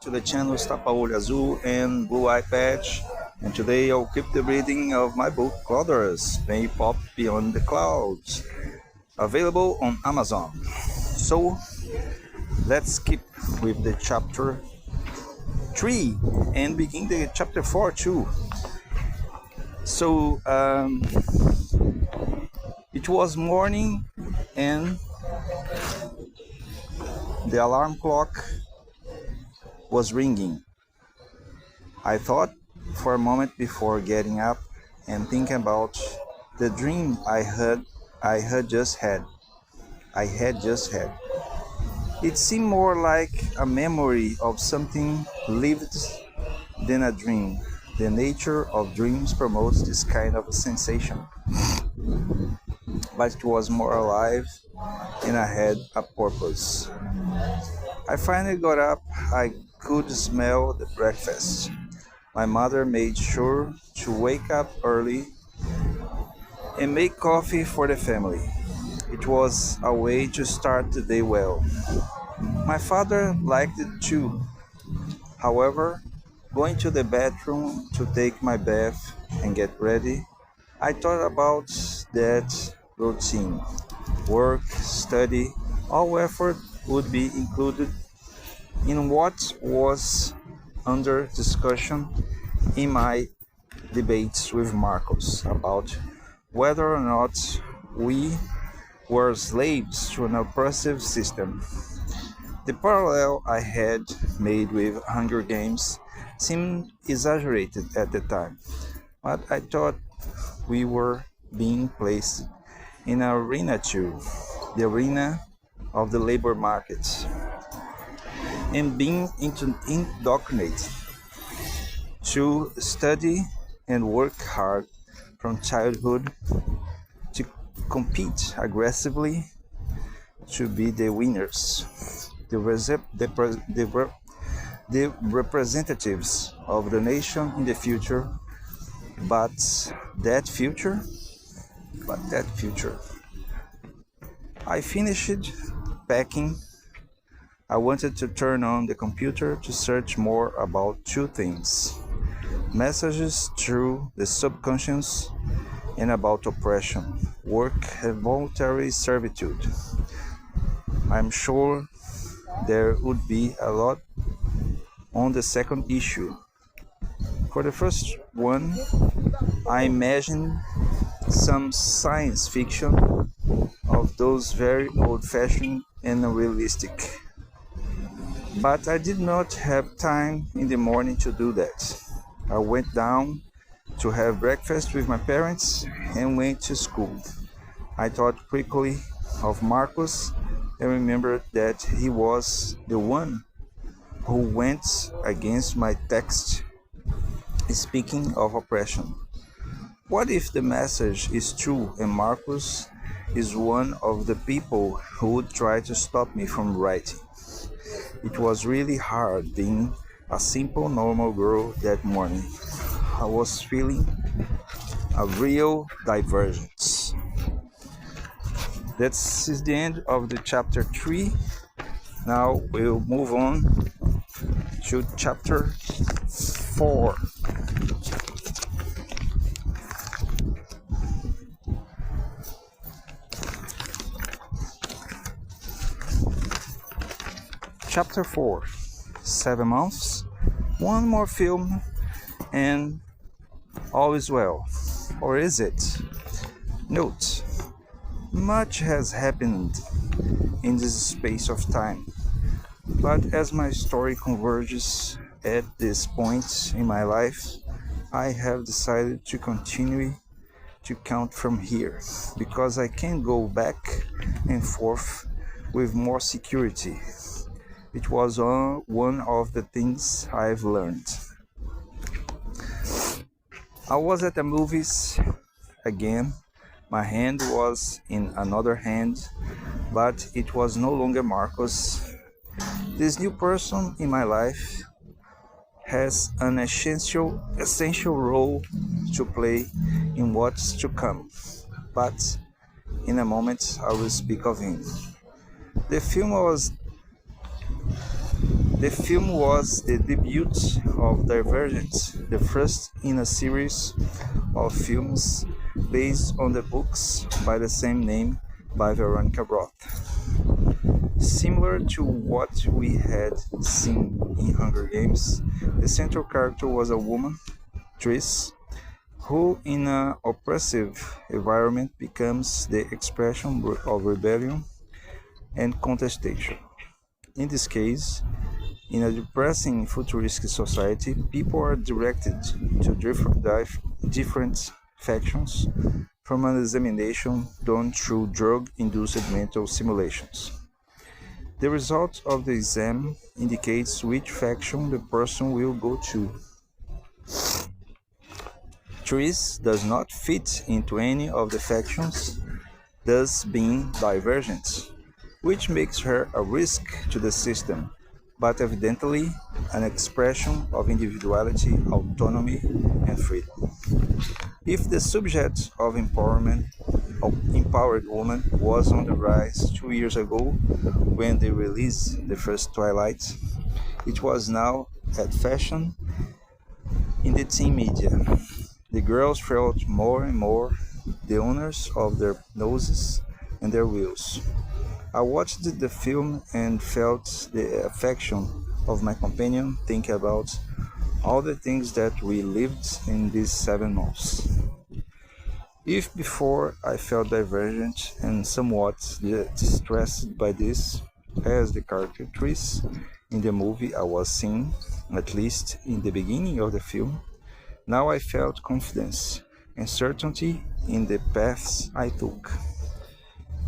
to the channel Tapa-Olho Azul and Blue Eye Patch, and today I'll keep the reading of my book Clouders, May Pop Beyond the Clouds, available on Amazon. So let's keep with the chapter 3 and begin the chapter 4 too. So it was morning and the alarm clock was ringing. I thought for a moment before getting up and thinking about the dream I had just had. It seemed more like a memory of something lived than a dream. The nature of dreams promotes this kind of a sensation. But it was more alive and I had a purpose. I finally got up. I could smell the breakfast. My mother made sure to wake up early and make coffee for the family. It was a way to start the day well. My father liked it too. However, going to the bathroom to take my bath and get ready, I thought about that routine. Work, study, all effort would be included in what was under discussion in my debates with Marcos about whether or not we were slaves to an oppressive system. The parallel I had made with Hunger Games seemed exaggerated at the time, but I thought we were being placed in an arena too, the arena of the labor market, and being indoctrinated to study and work hard from childhood, to compete aggressively to be the winners, the representatives of the nation in the future. But that future, I finished packing. I wanted to turn on the computer to search more about two things: messages through the subconscious and about oppression, work, and voluntary servitude. I'm sure there would be a lot on the second issue. For the first one, I imagined some science fiction of those very old-fashioned and unrealistic. But I did not have time in the morning to do that. I went down to have breakfast with my parents and went to school. I thought quickly of Marcos and remembered that he was the one who went against my text. Speaking of oppression, what if the message is true and Marcos is one of the people who would try to stop me from writing? It was really hard being a simple, normal girl that morning. I was feeling a real divergence. That is the end of the chapter 3. Now we'll move on to chapter 4. Chapter 4. 7 months, one more film, and all is well. Or is it? Note: much has happened in this space of time, but as my story converges at this point in my life, I have decided to continue to count from here, because I can go back and forth with more security. It was one of the things I've learned. I was at the movies again. My hand was in another hand, but it was no longer Marcos. This new person in my life has an essential role to play in what's to come. But in a moment I will speak of him. The film was The film was the debut of Divergent, the first in a series of films based on the books by the same name by Veronica Roth. Similar to what we had seen in Hunger Games, the central character was a woman, Tris, who in an oppressive environment becomes the expression of rebellion and contestation. In this case, in a depressing futuristic society, people are directed to different factions from an examination done through drug-induced mental simulations. The result of the exam indicates which faction the person will go to. Tris does not fit into any of the factions, thus being divergent, which makes her a risk to the system, but evidently an expression of individuality, autonomy, and freedom. If the subject of empowered woman was on the rise 2 years ago when they released the first Twilight, it was now at fashion in the teen media. The girls felt more and more the owners of their noses and their wills. I watched the film and felt the affection of my companion, thinking about all the things that we lived in these 7 months. If before I felt divergent and somewhat distressed by this, as the character Tris in the movie I was seeing, at least in the beginning of the film, now I felt confidence and certainty in the paths I took.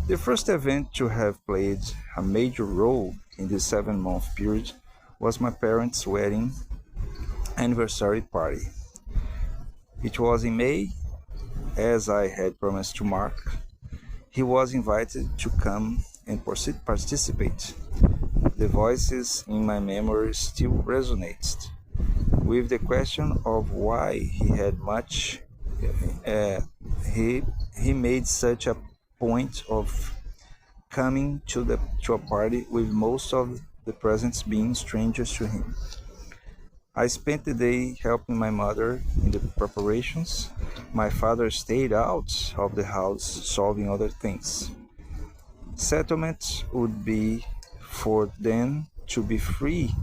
The first event to have played a major role in this 7-month period was my parents' wedding anniversary party. It was in May, as I had promised to Mark. He was invited to come and participate. The voices in my memory still resonate with the question of why he had much. He made such a point of coming to a party with most of the presents being strangers to him. I spent the day helping my mother in the preparations. My father stayed out of the house solving other things. Settlement would be for them to be free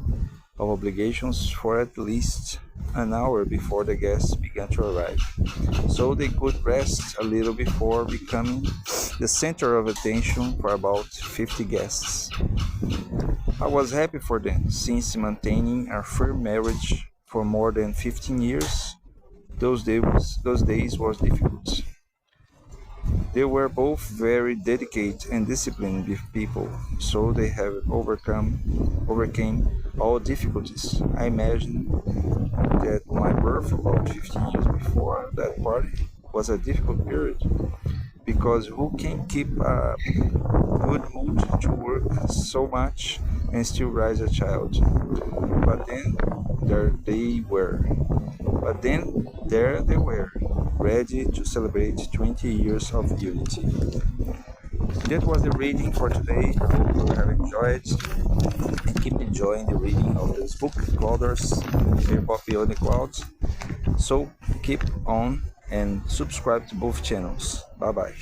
of obligations for at least an hour before the guests began to arrive, so they could rest a little before becoming the center of attention for about 50 guests. I was happy for them, since maintaining a firm marriage for more than 15 years, those days was difficult. They were both very dedicated and disciplined people, so they have overcame all difficulties. I imagine that my birth about 15 years before that party was a difficult period, because who can keep a good mood to work so much and still raise a child? But then there they were. But then there they were, ready to celebrate 20 years of unity. That was the reading for today. I hope you have enjoyed and keep enjoying the reading of this book, Clouders, Very Popular on the Clouds. So keep on and subscribe to both channels. Bye bye.